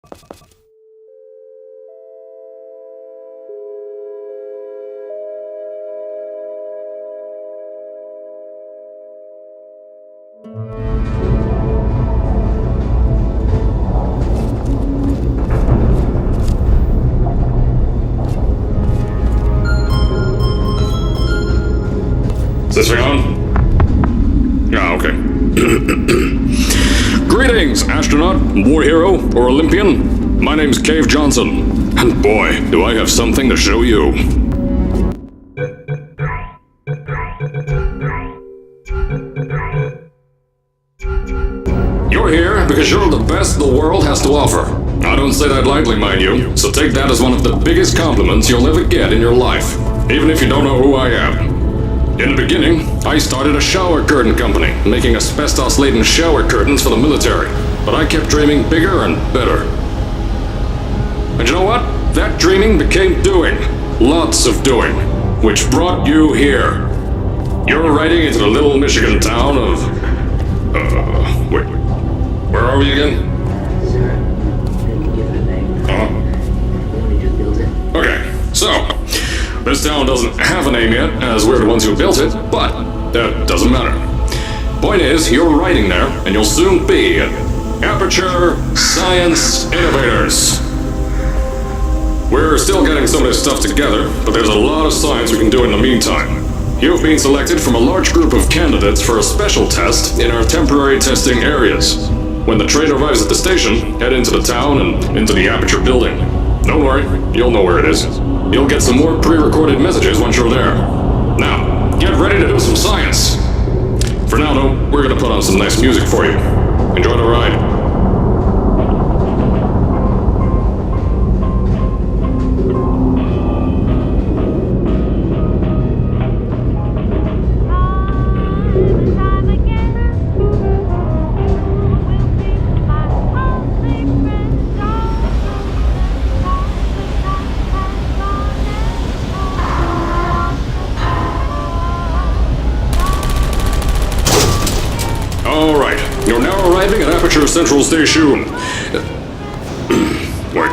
Is this thing on? Ah, okay. Greetings, astronaut, war hero, or Olympian. My name's Cave Johnson, and boy, do I have something to show you. You're here because you're the best the world has to offer. I don't say that lightly, mind you, so take that as one of the biggest compliments you'll ever get in your life, even if you don't know who I am. In the beginning, I started a shower curtain company, making asbestos-laden shower curtains for the military, but I kept dreaming bigger and better. And you know what? That dreaming became doing. Lots of doing. Which brought you here. You're riding into the little Michigan town of... wait. Where are we again? Okay, so... This town doesn't have a name yet, as we're the ones who built it, but that doesn't matter. Point is, you're riding there, and you'll soon be at Aperture Science Innovators. We're still getting some of this stuff together, but there's a lot of science we can do in the meantime. You've been selected from a large group of candidates for a special test in our temporary testing areas. When the train arrives at the station, head into the town and into the Aperture building. Don't worry, you'll know where it is. You'll get some more pre-recorded messages once you're there. Now, get ready to do some science. For now, though, we're gonna put on some nice music for you. Enjoy the ride. Alright, you're now arriving at Aperture Central Station. Wait.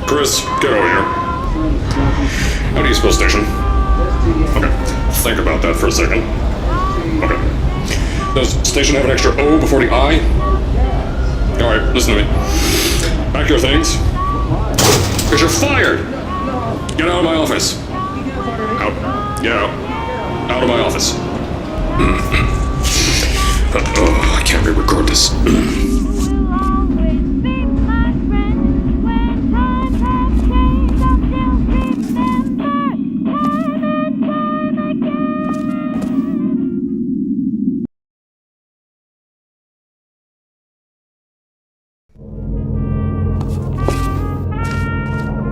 Chris, get over here. How do you spell station? Okay, think about that for a second. Okay. Does station have an extra O before the I? Alright, listen to me. Pack your things. Because you're fired! Get out of my office. Out. Get out. Out of my office. I can't re-record this.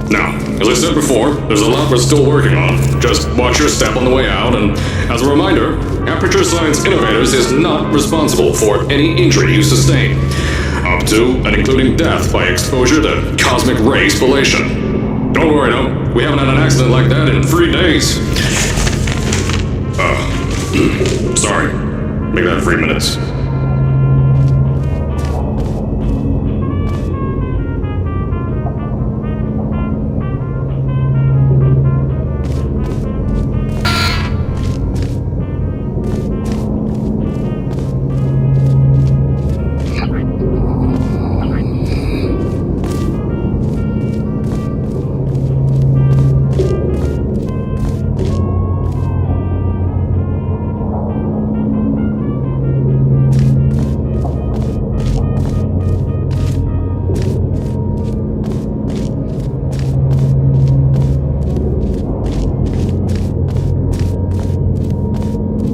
Now, as I said before, there's a lot we're still working on. Just watch your step on the way out, and as a reminder, Aperture Science Innovators is not responsible for any injury you sustain, up to and including death by exposure to cosmic ray spallation. Don't worry though, we haven't had an accident like that in 3 days. Sorry. Make that 3 minutes.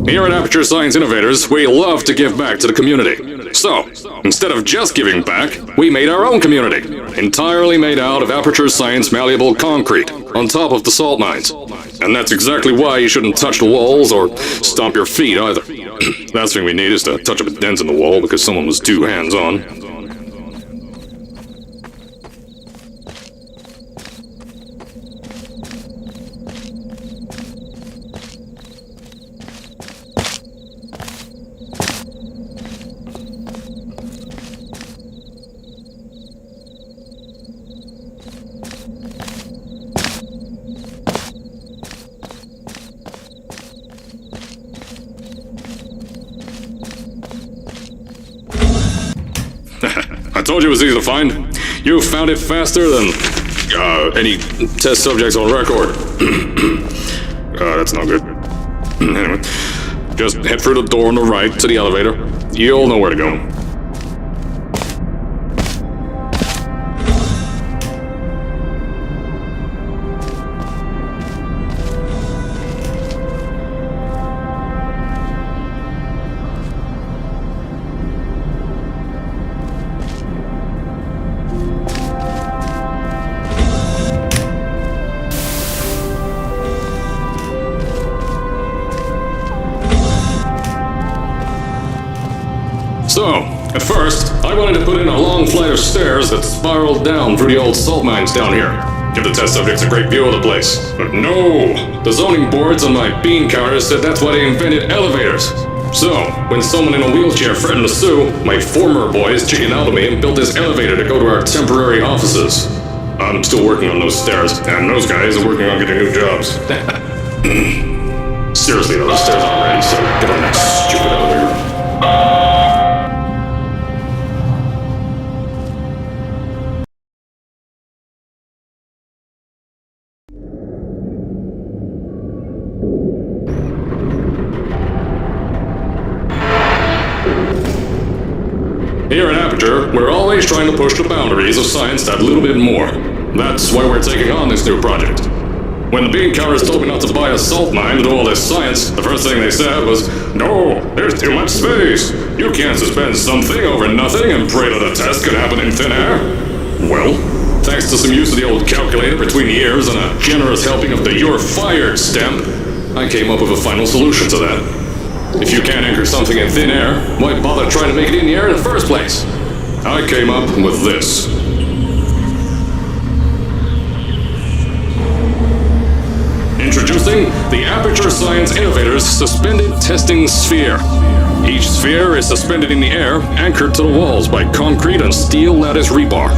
Here at Aperture Science Innovators, we love to give back to the community. So, instead of just giving back, we made our own community, entirely made out of Aperture Science malleable concrete, on top of the salt mines. And that's exactly why you shouldn't touch the walls or stomp your feet either. Last thing we need is to touch up a dent in the wall because someone was too hands-on. told you it was easy to find. You found it faster than any test subjects on record. That's not good. Anyway, just head through the door on the right to the elevator. You'll know where to go. So, at first, I wanted to put in a long flight of stairs that spiraled down through the old salt mines down here. Give the test subjects a great view of the place. But no! The zoning boards on my bean counters said that's why they invented elevators. So, when someone in a wheelchair threatened to sue, my former boys chickened out of me and built this elevator to go to our temporary offices. I'm still working on those stairs, and those guys are working on getting new jobs. Seriously though, those stairs aren't ready, so get on that stupid elevator. Here at Aperture, we're always trying to push the boundaries of science that little bit more. That's why we're taking on this new project. When the bean counters told me not to buy a salt mine to do all this science, the first thing they said was, "No, there's too much space. You can't suspend something over nothing and pray that a test could happen in thin air." Well, thanks to some use of the old calculator between the ears and a generous helping of the "you're fired" stamp, I came up with a final solution to that. If you can't anchor something in thin air, why bother trying to make it in the air in the first place? I came up with this. Introducing the Aperture Science Innovators Suspended Testing Sphere. Each sphere is suspended in the air, anchored to the walls by concrete and steel lattice rebar.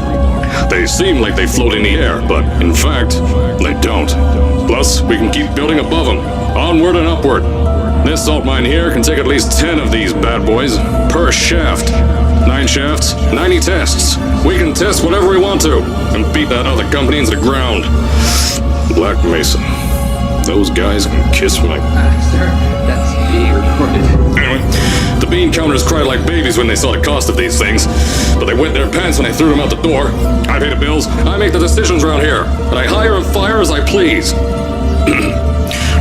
They seem like they float in the air, but in fact, they don't. Plus, we can keep building above them, onward and upward. This salt mine here can take at least 10 of these bad boys per shaft. 9 shafts, 90 tests. We can test whatever we want to and beat that other company into the ground. Black Mesa. Those guys can kiss my... Sir, that's being recorded. Anyway, the bean counters cried like babies when they saw the cost of these things, but they wet their pants when I threw them out the door. I pay the bills, I make the decisions around here, and I hire and fire as I please.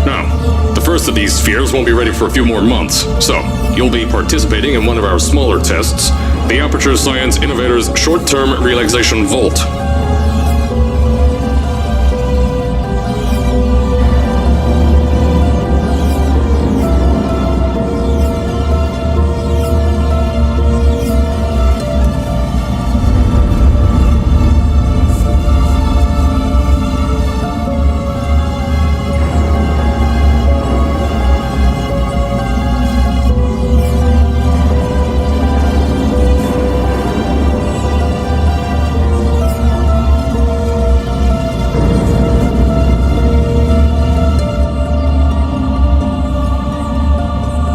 Now, the first of these spheres won't be ready for a few more months, so you'll be participating in one of our smaller tests, the Aperture Science Innovators Short-Term Relaxation Vault.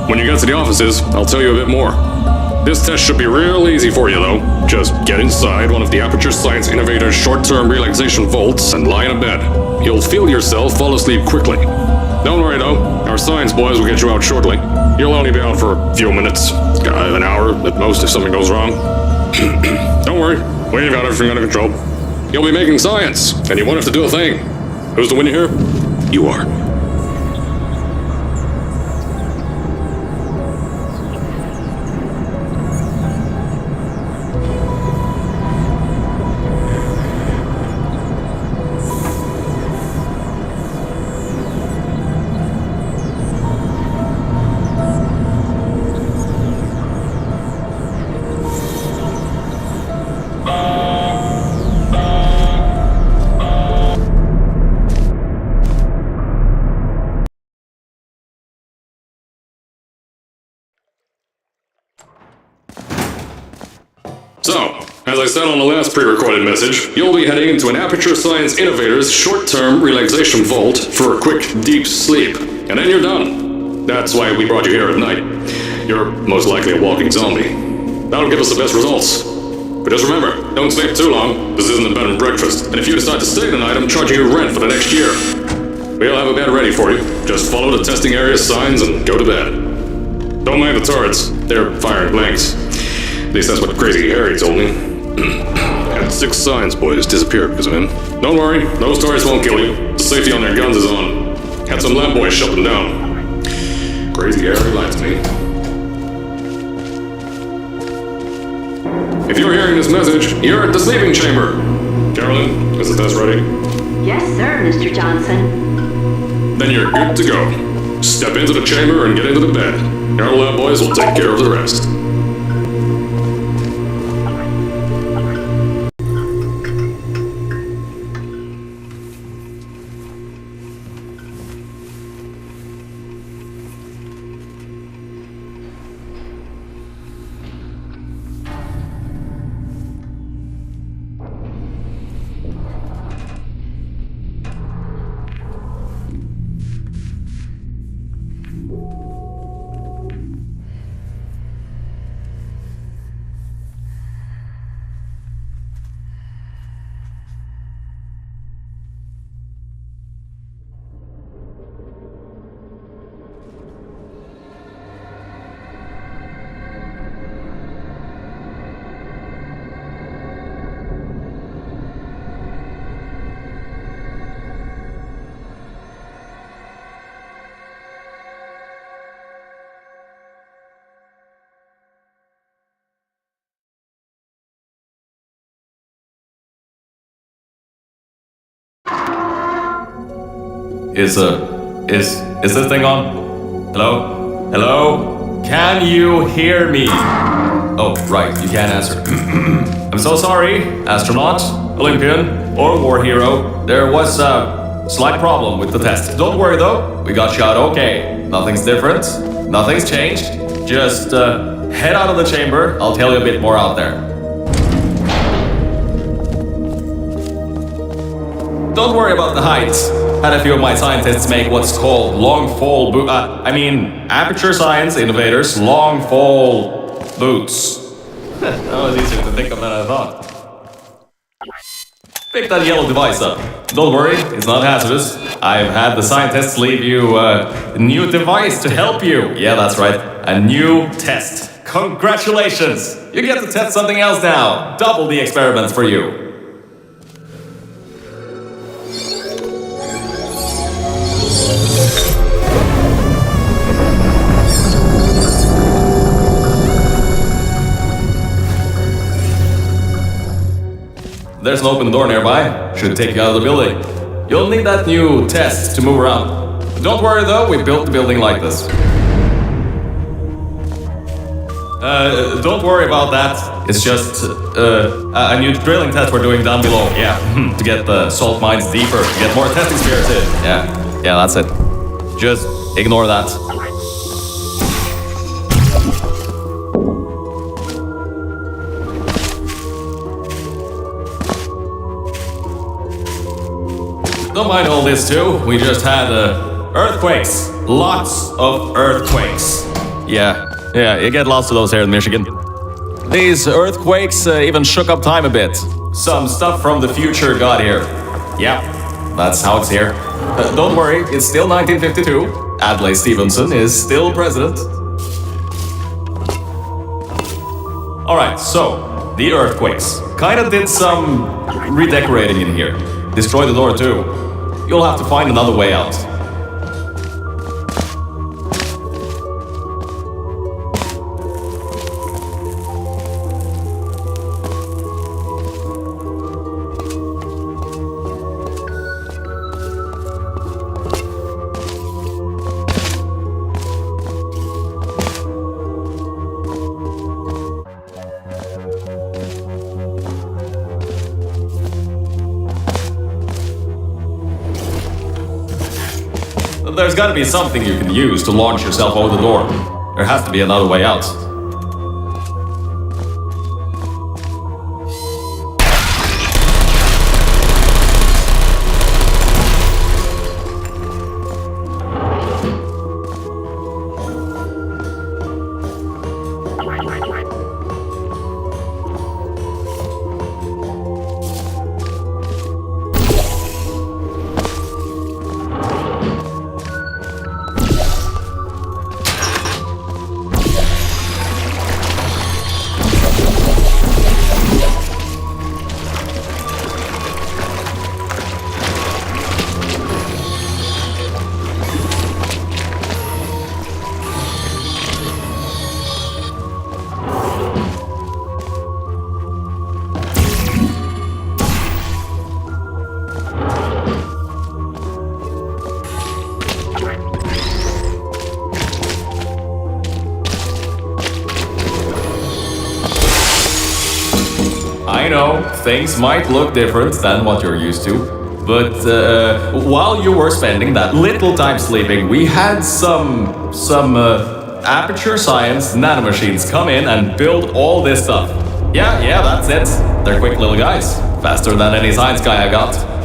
When you get to the offices, I'll tell you a bit more. This test should be real easy for you, though. Just get inside one of the Aperture Science Innovators short-term relaxation vaults and lie in a bed. You'll feel yourself fall asleep quickly. Don't worry, though. Our science boys will get you out shortly. You'll only be out for a few minutes. An hour at most if something goes wrong. Don't worry. We've got everything under control. You'll be making science, and you won't have to do a thing. Who's the winner here? You are. So, as I said on the last pre-recorded message, you'll be heading into an Aperture Science Innovators short-term relaxation vault for a quick, deep sleep, and then you're done. That's why we brought you here at night. You're most likely a walking zombie. That'll give us the best results. But just remember, don't sleep too long. This isn't a bed and breakfast. And if you decide to stay tonight, I'm charging you rent for the next year. We'll have a bed ready for you. Just follow the testing area signs and go to bed. Don't mind the turrets. They're firing blanks. At least that's what Crazy Harry told me. Had 6 science boys disappear because of him. Don't worry, those turrets won't kill you. The safety on their guns is on. Had some lab boys shut them down. Crazy Harry lied to me. If you're hearing this message, you're at the sleeping chamber. Carolyn, is the test ready? Yes, sir, Mr. Johnson. Then you're good to go. Step into the chamber and get into the bed. Our lab boys will take care of the rest. Is this thing on? Hello? Hello? Can you hear me? Oh, right, you can't answer. I'm so sorry, astronaut, Olympian, or war hero. There was a slight problem with the test. Don't worry though, we got shot okay. Nothing's different, nothing's changed. Just head out of the chamber, I'll tell you a bit more out there. Don't worry about the heights. Had a few of my scientists make what's called long-fall aperture science innovators long-fall boots. That was easier to think of than I thought. Pick that yellow device up. Don't worry, it's not hazardous. I've had the scientists leave you a new device to help you. Yeah, that's right, a new test. Congratulations! You get to test something else now. Double the experiments for you. There's an open door nearby. Should take you out of the building. You'll need that new test to move around. Don't worry though, we built the building like this. Don't worry about that. It's just a new drilling test we're doing down below. Yeah, to get the salt mines deeper, to get more testing spirits in. Yeah, that's it. Just ignore that. Don't mind all this too, we just had earthquakes. Lots of earthquakes. Yeah, you get lots of those here in Michigan. These earthquakes even shook up time a bit. Some stuff from the future got here. Yeah, that's how it's here. Don't worry, it's still 1952. Adlai Stevenson is still president. Alright, so, the earthquakes. Kinda did some redecorating in here. Destroy the door too. You'll have to find another way out. There's gotta be something you can use to launch yourself over the door. There has to be another way out. I know, things might look different than what you're used to. But while you were spending that little time sleeping, we had some Aperture Science nanomachines come in and build all this stuff. Yeah, that's it. They're quick little guys. Faster than any science guy I got.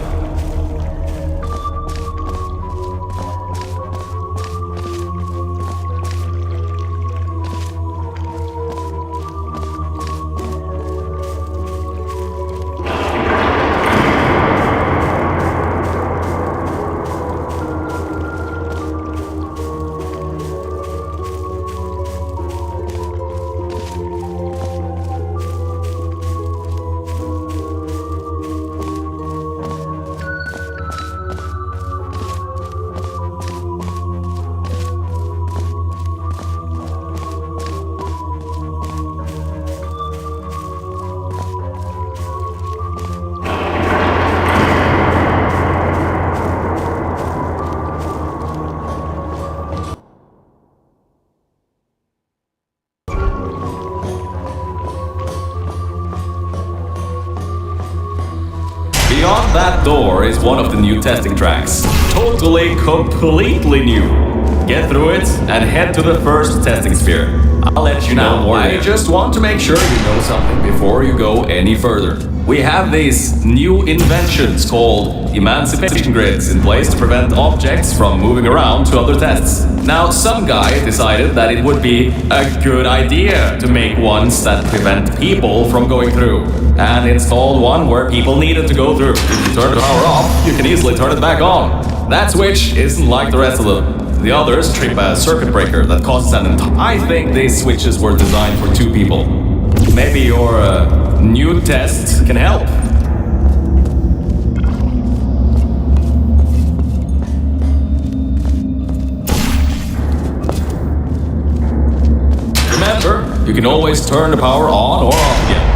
Beyond that door is one of the new testing tracks. Totally, completely new. Get through it and head to the first testing sphere. I'll let you know. I just want to make sure you know something before you go any further. We have these new inventions called emancipation grids in place to prevent objects from moving around to other tests. Now, some guy decided that it would be a good idea to make ones that prevent people from going through, and installed one where people needed to go through. If you turn the power off, you can easily turn it back on. That switch isn't like the rest of them. The others trip a circuit breaker that causes an I think these switches were designed for two people. Maybe your new test can help. Remember, you can always turn the power on or off again.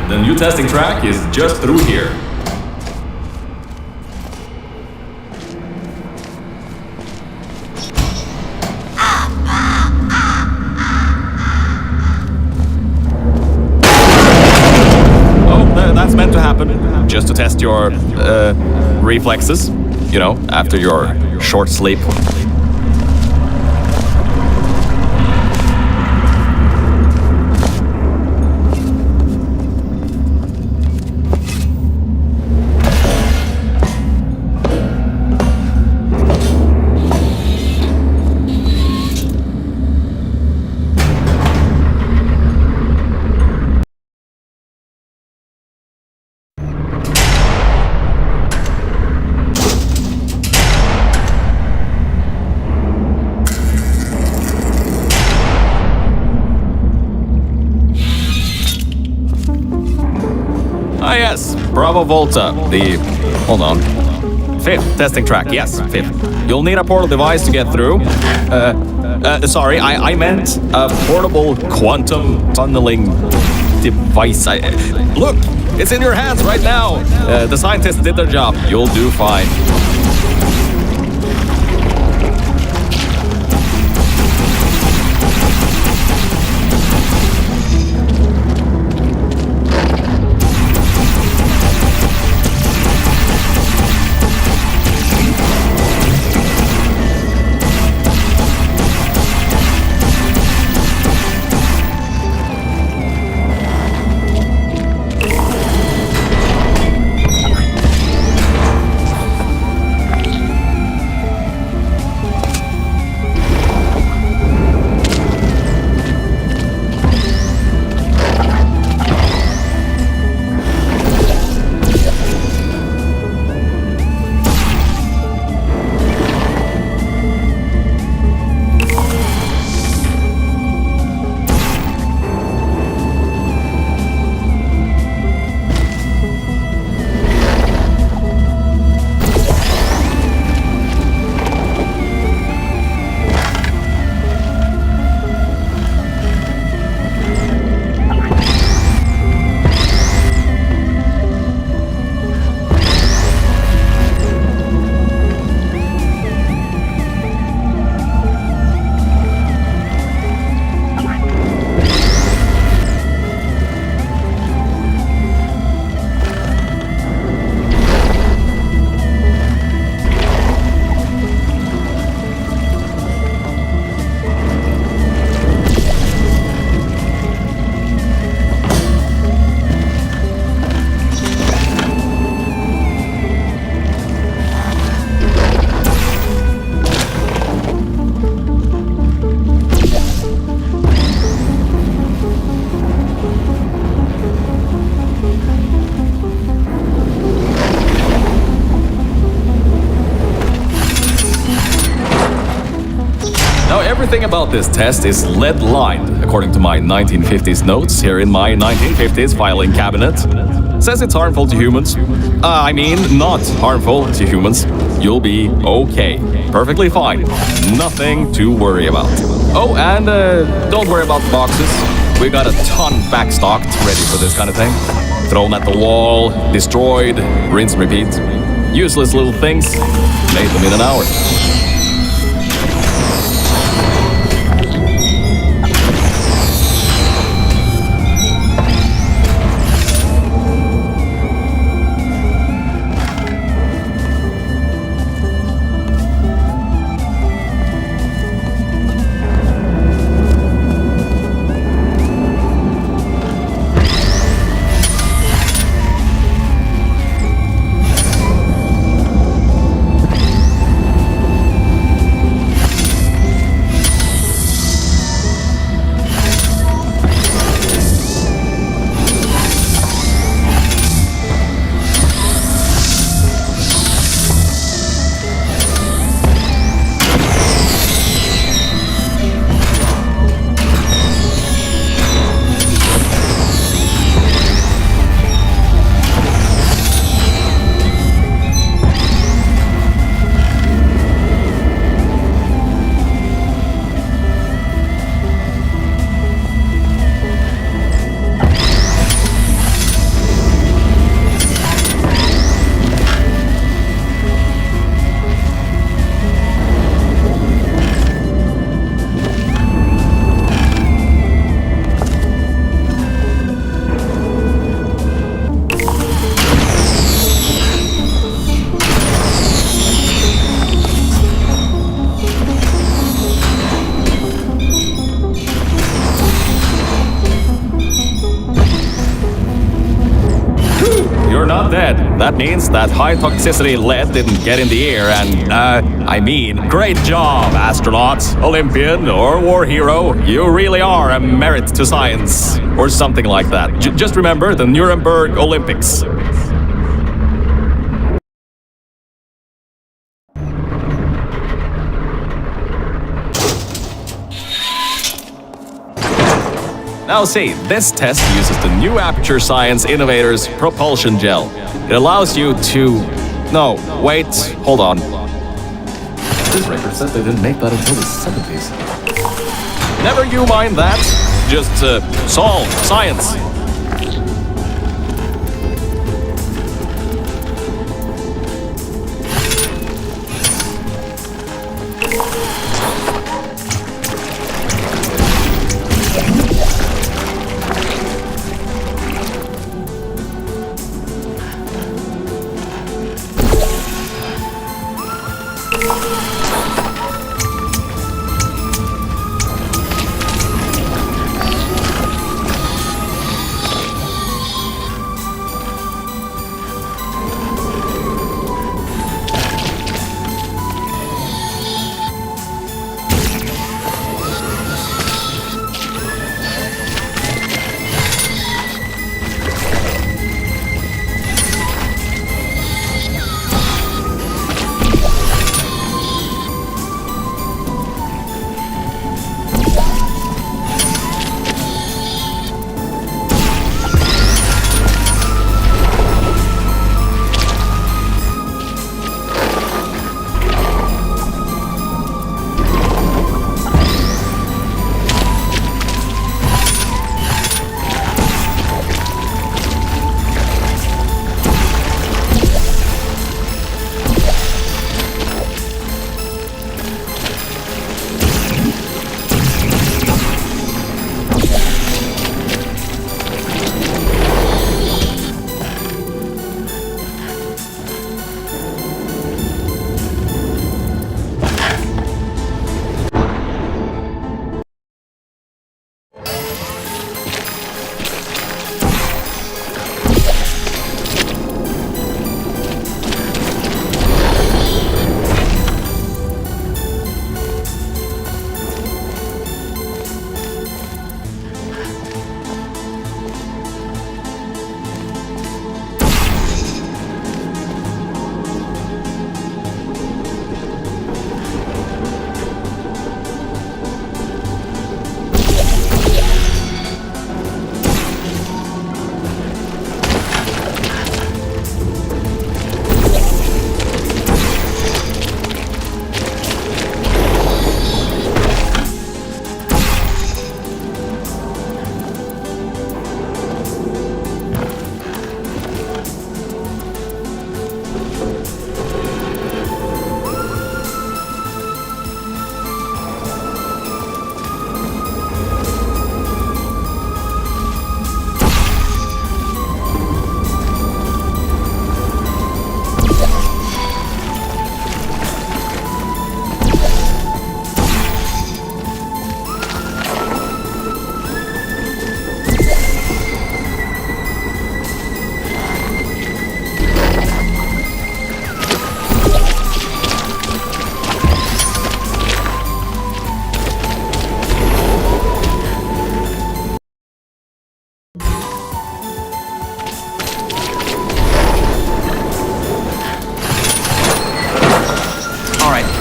The new testing track is just through here. Oh, that's meant to happen. Just to test your reflexes, you know, after your short sleep. Ah yes, Bravo Volta, hold on. Fifth testing track, yes, fifth. You'll need a portal device to get through. Sorry, I meant a portable quantum tunneling device. Look, it's in your hands right now. The scientists did their job. You'll do fine. Everything about this test is lead-lined, according to my 1950s notes here in my 1950s filing cabinet. Says it's harmful to humans. I mean, not harmful to humans. You'll be okay. Perfectly fine. Nothing to worry about. Oh, and don't worry about the boxes. We got a ton backstocked, ready for this kind of thing. Thrown at the wall, destroyed, rinse and repeat. Useless little things. Made them in an hour. That means that high toxicity lead didn't get in the air and, I mean, great job, astronaut, Olympian, or war hero. You really are a merit to science. Or something like that. Just remember the Nuremberg Olympics. Now see, this test uses the new Aperture Science Innovators propulsion gel. It allows you to... No, wait, hold on. This record says they didn't make that until the 70s. Never you mind that. Just solve science.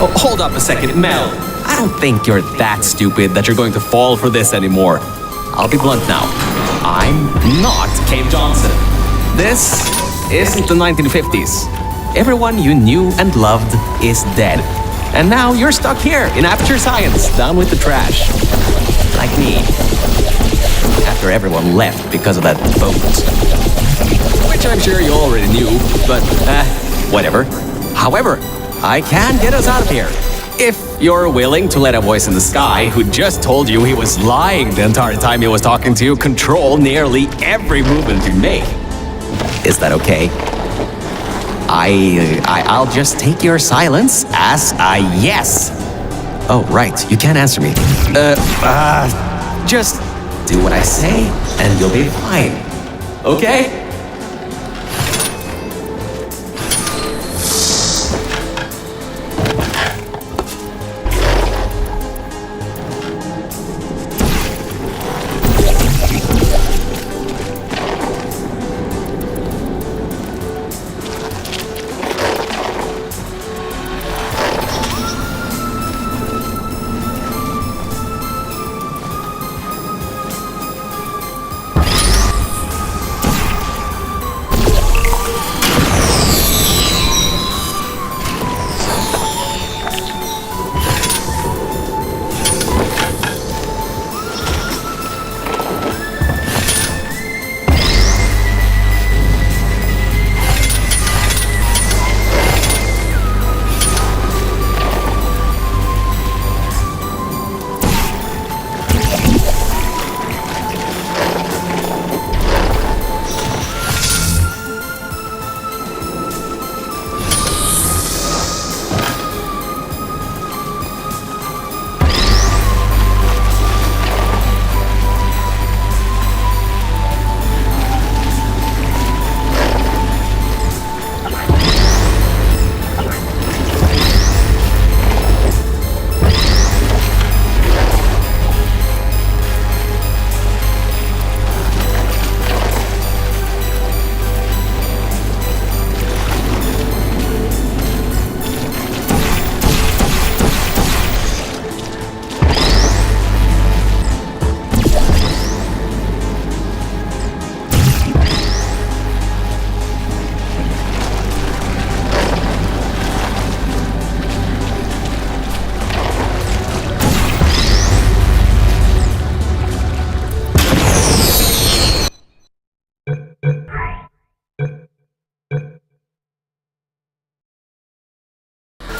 Oh, hold up a second, Mel. I don't think you're that stupid that you're going to fall for this anymore. I'll be blunt now. I'm not Cave Johnson. This isn't the 1950s. Everyone you knew and loved is dead. And now you're stuck here in Aperture Science, down with the trash. Like me. After everyone left because of that boat. Which I'm sure you already knew, but whatever. However, I can get us out of here. If you're willing to let a voice in the sky who just told you he was lying the entire time he was talking to you control nearly every movement you make. Is that okay? I'll just take your silence as a yes. Oh, right, you can't answer me. Just do what I say and you'll be fine. Okay?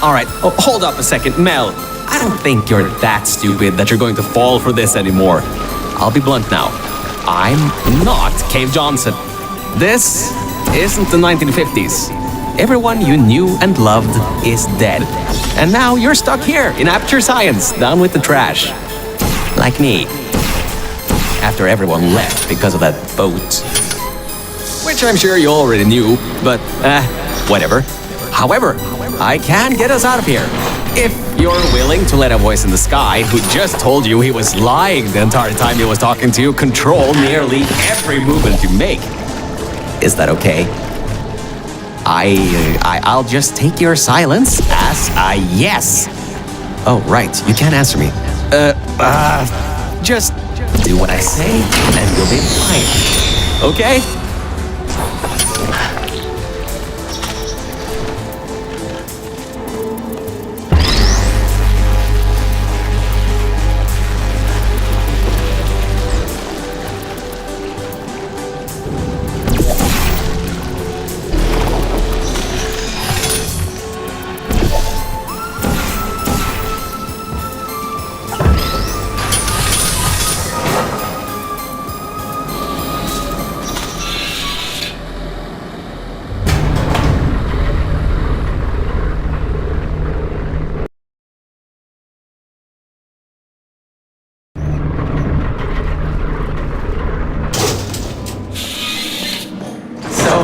All right, oh, hold up a second, Mel. I don't think you're that stupid that you're going to fall for this anymore. I'll be blunt now. I'm not Cave Johnson. This isn't the 1950s. Everyone you knew and loved is dead. And now you're stuck here in Aperture Science, down with the trash. Like me. After everyone left because of that boat. Which I'm sure you already knew, but whatever. However, I can get us out of here. If you're willing to let a voice in the sky who just told you he was lying the entire time he was talking to you control nearly every movement you make. Is that okay? I'll just take your silence as a yes. Oh, right, you can't answer me. Just do what I say and you'll be fine. Okay?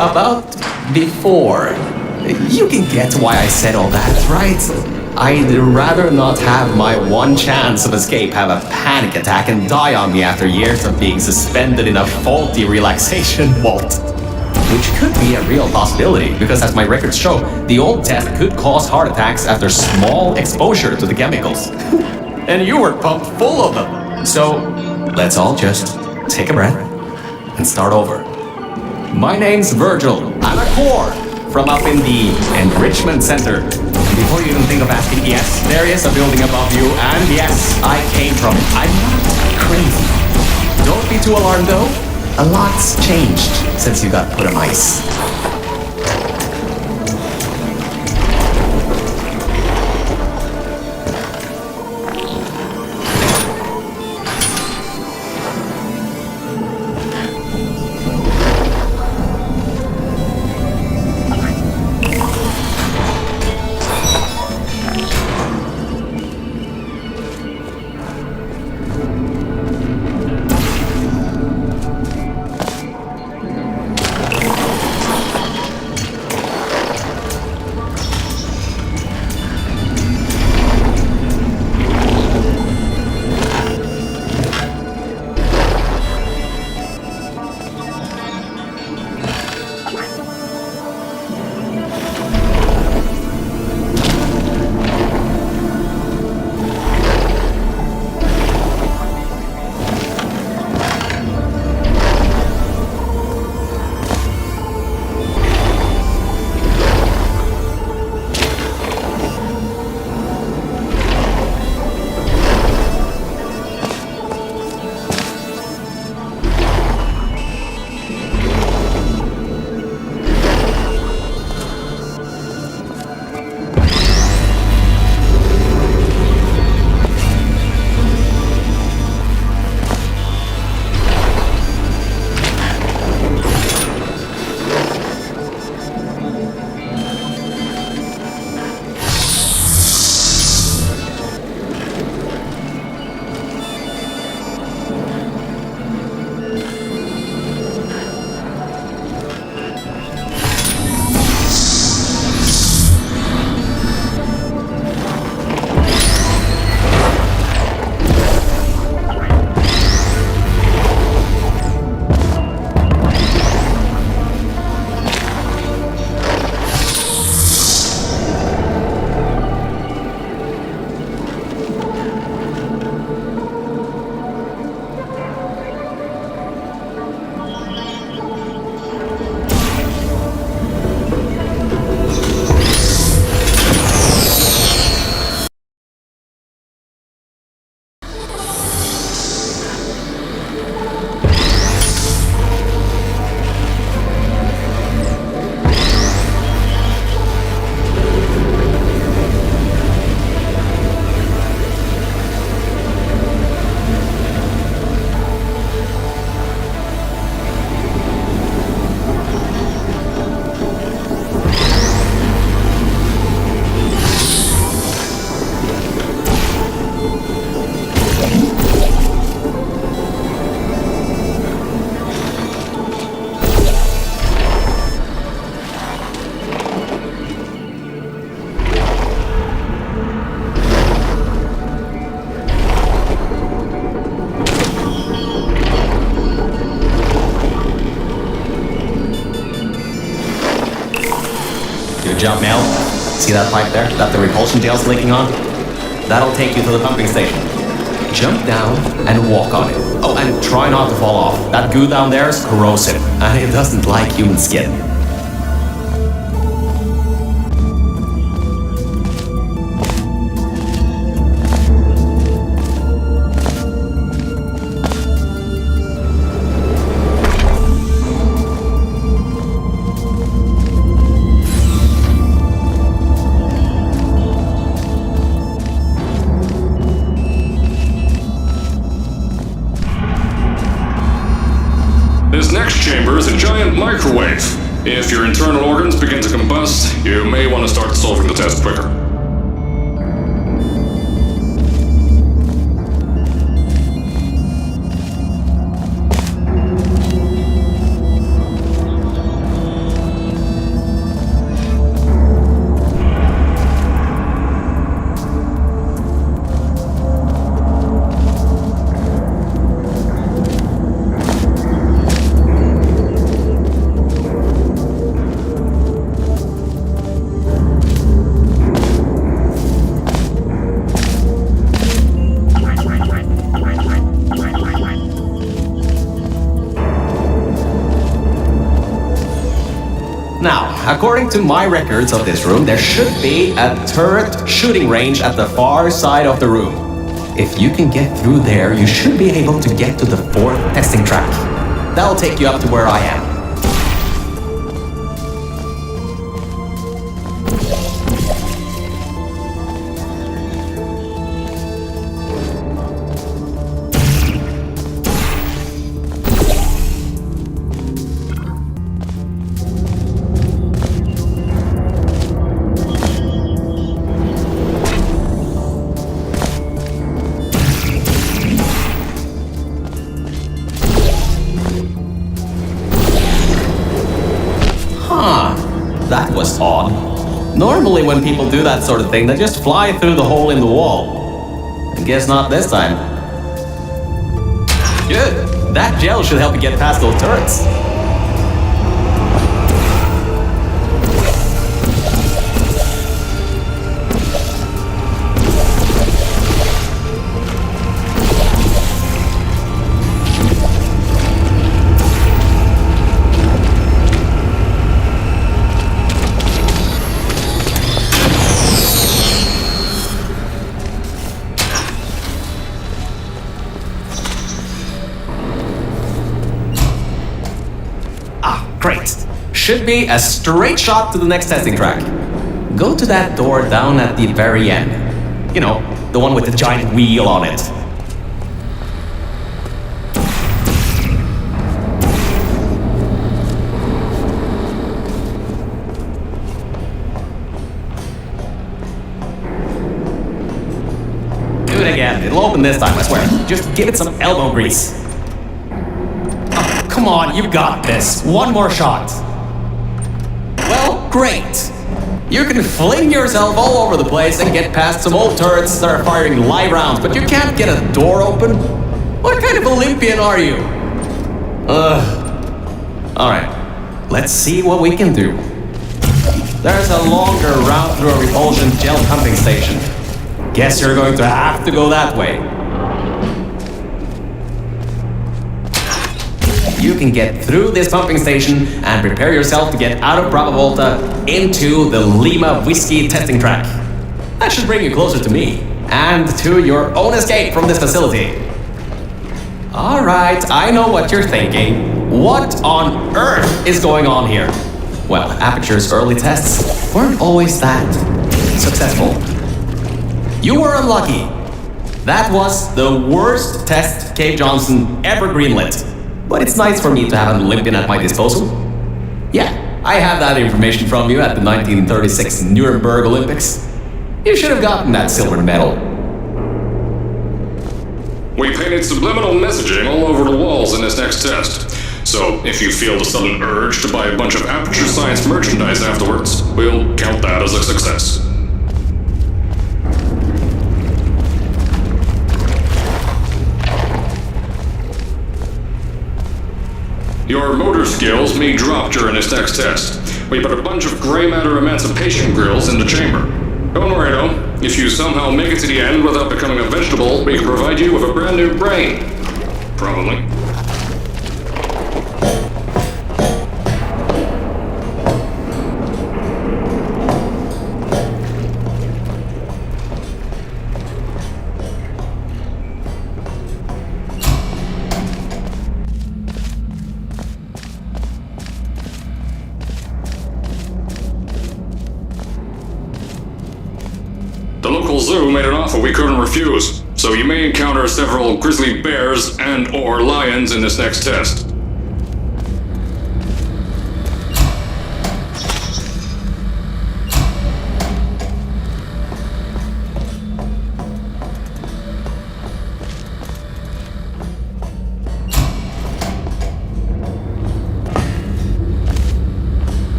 About before. You can get why I said all that, right? I'd rather not have my one chance of escape have a panic attack and die on me after years of being suspended in a faulty relaxation vault. which could be a real possibility because, as my records show, the old test could cause heart attacks after small exposure to the chemicals. And you were pumped full of them. So let's all just take a breath and start over. My name's Virgil. I'm a core from up in the Enrichment Center. Before you even think of asking, yes, there is a building above you, and yes, I came from it. I'm not crazy. Don't be too alarmed though. A lot's changed since you got put on ice. Jump, Mel. See that pipe there that the repulsion tail's leaking on? That'll take you to the pumping station. Jump down and walk on it. Oh, and try not to fall off. That goo down there is corrosive, and it doesn't like human skin. This next chamber is a giant microwave. If your internal organs begin to combust, you may want to start solving the test quicker. Now, according to my records of this room, there should be a turret shooting range at the far side of the room. If you can get through there, you should be able to get to the 4th testing track. That'll take you up to where I am. That was odd. Normally when people do that sort of thing, they just fly through the hole in the wall. I guess not this time. Good. That gel should help you get past those turrets. Great. Should be a straight shot to the next testing track. Go to that door down at the very end. You know, the one with the giant wheel on it. Do it again. It'll open this time, I swear. Just give it some elbow grease. Come on, you've got this. One more shot. Well, great. You can fling yourself all over the place and get past some old turrets that are firing live rounds, but you can't get a door open? What kind of Olympian are you? Alright, let's see what we can do. There's a longer route through a repulsion gel pumping station. Guess you're going to have to go that way. You can get through this pumping station and prepare yourself to get out of Bravo Volta into the Lima Whiskey testing track. That should bring you closer to me and to your own escape from this facility. Alright, I know what you're thinking. What on earth is going on here? Well, Aperture's early tests weren't always that successful. You were unlucky. That was the worst test Cave Johnson ever greenlit. But it's nice for me to have an Olympian at my disposal. Yeah, I have that information from you at the 1936 Nuremberg Olympics. You should have gotten that silver medal. We painted subliminal messaging all over the walls in this next test. So if you feel the sudden urge to buy a bunch of Aperture Science merchandise afterwards, we'll count that as a success. Your motor skills may drop during this next test. We put a bunch of gray matter emancipation grills in the chamber. Don't worry though, if you somehow make it to the end without becoming a vegetable, we can provide you with a brand new brain. Probably. The local zoo made an offer we couldn't refuse, so you may encounter several grizzly bears and/or lions in this next test.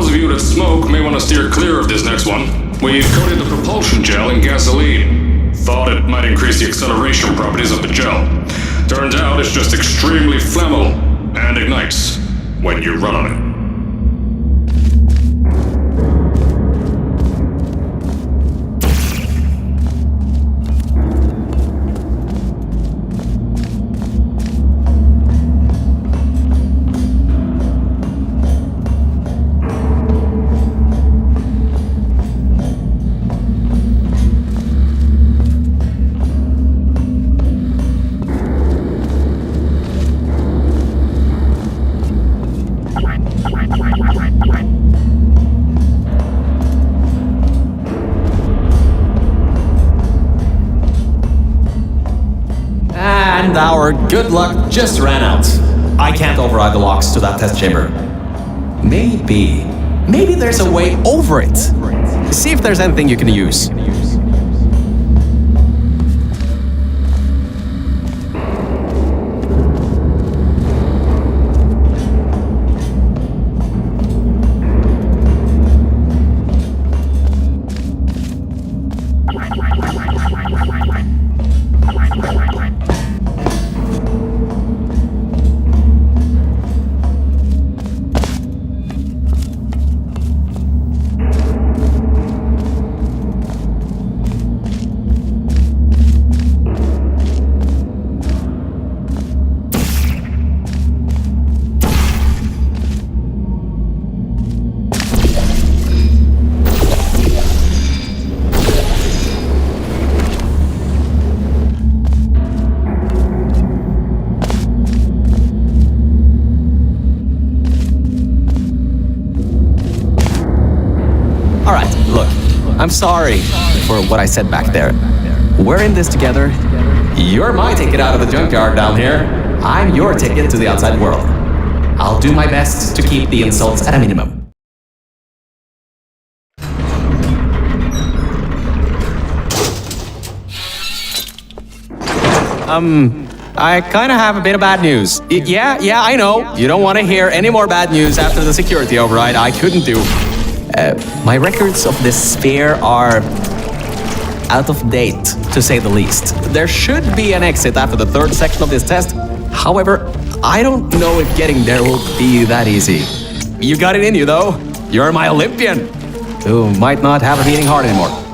those of you that smoke may want to steer clear of this next one. We've coated the propulsion gel in gasoline. Thought it might increase the acceleration properties of the gel. Turns out it's just extremely flammable and ignites when you run on it. And our good luck just ran out. I can't override the locks to that test chamber. Maybe there's a way over it. See if there's anything you can use. Alright, look, I'm sorry for what I said back there. We're in this together. You're my ticket out of the junkyard down here. I'm your ticket to the outside world. I'll do my best to keep the insults at a minimum. I kinda have a bit of bad news. Yeah, I know. You don't want to hear any more bad news after the security override I couldn't do. My records of this sphere are out of date, to say the least. There should be an exit after the third section of this test. However, I don't know if getting there will be that easy. You got it in you, though. You're my Olympian, who might not have a beating heart anymore.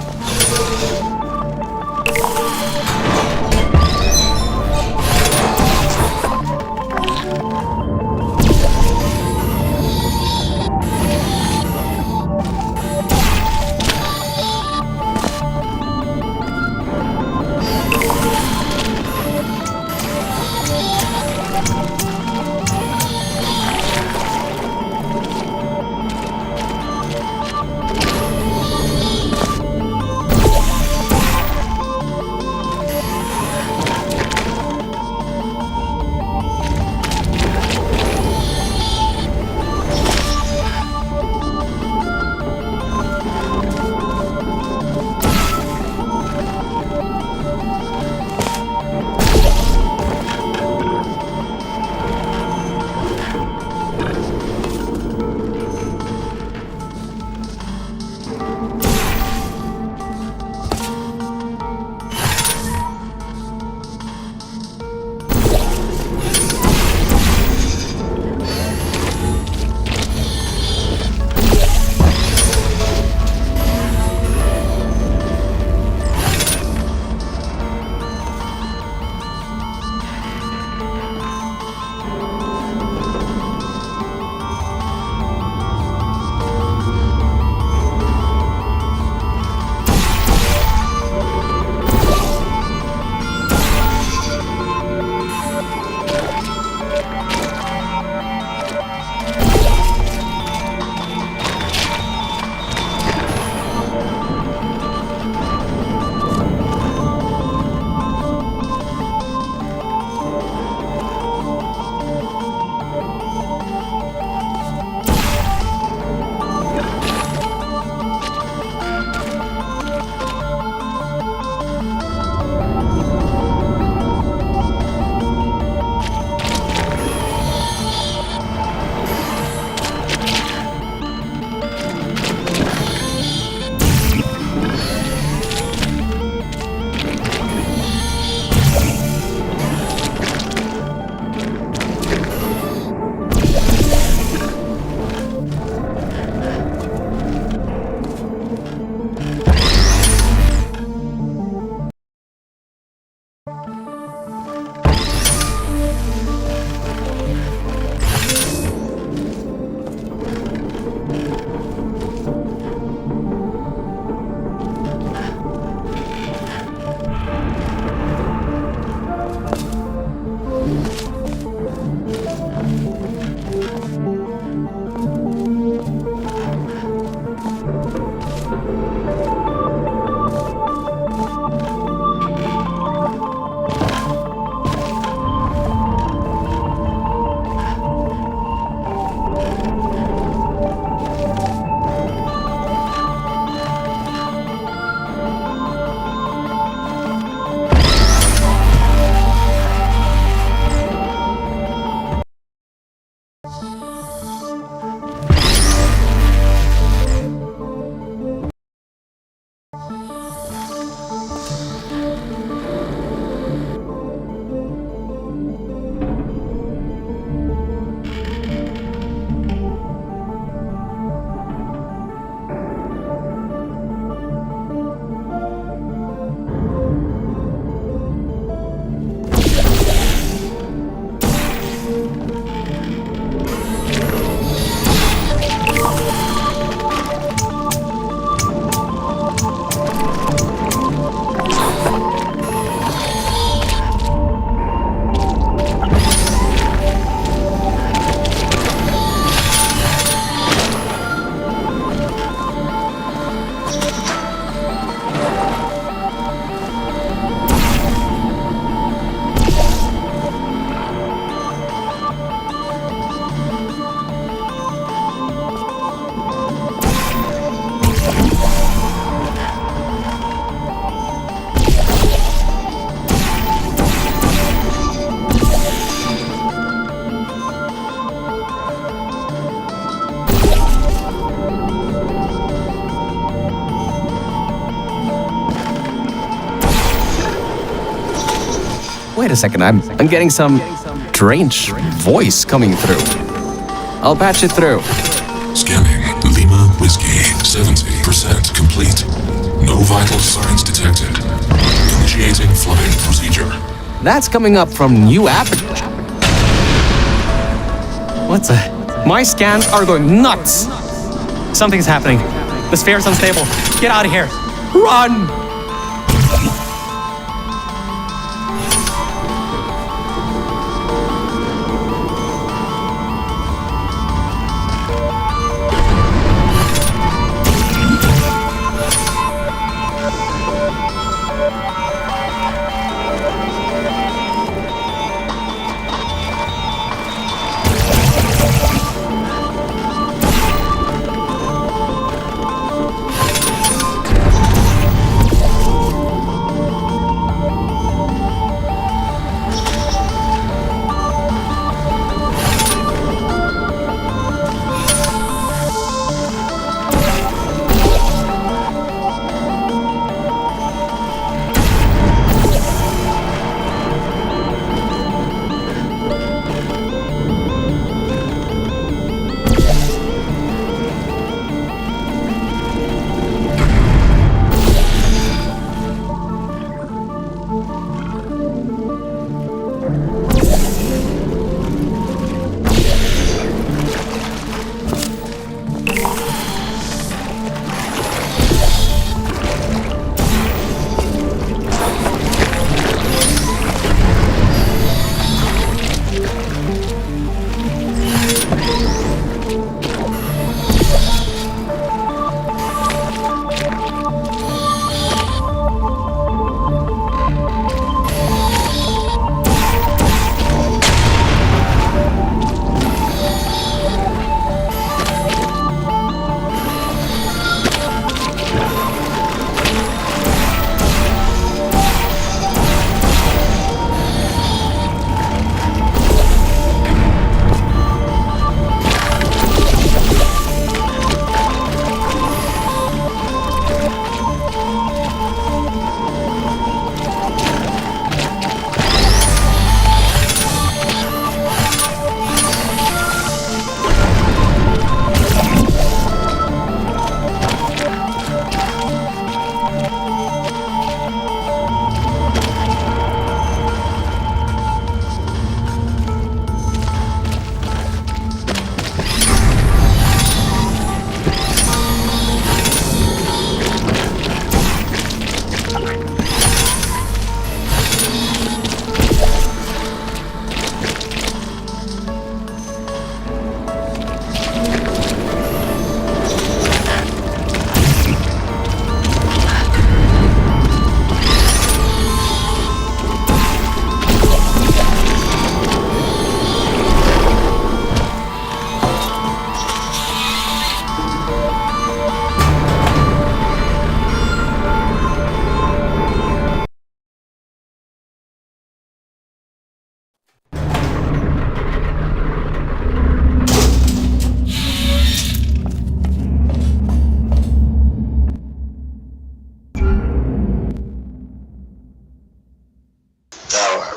Wait a second, I'm getting some strange voice coming through. I'll patch it through. Scanning Lima Whiskey, 70% complete. No vital signs detected. Initiating flight procedure. That's coming up from new Aperture. What's a... My scans are going nuts. Something's happening. The sphere's unstable. Get out of here. Run!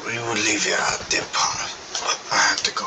We will leave you out there, partner. I have to go.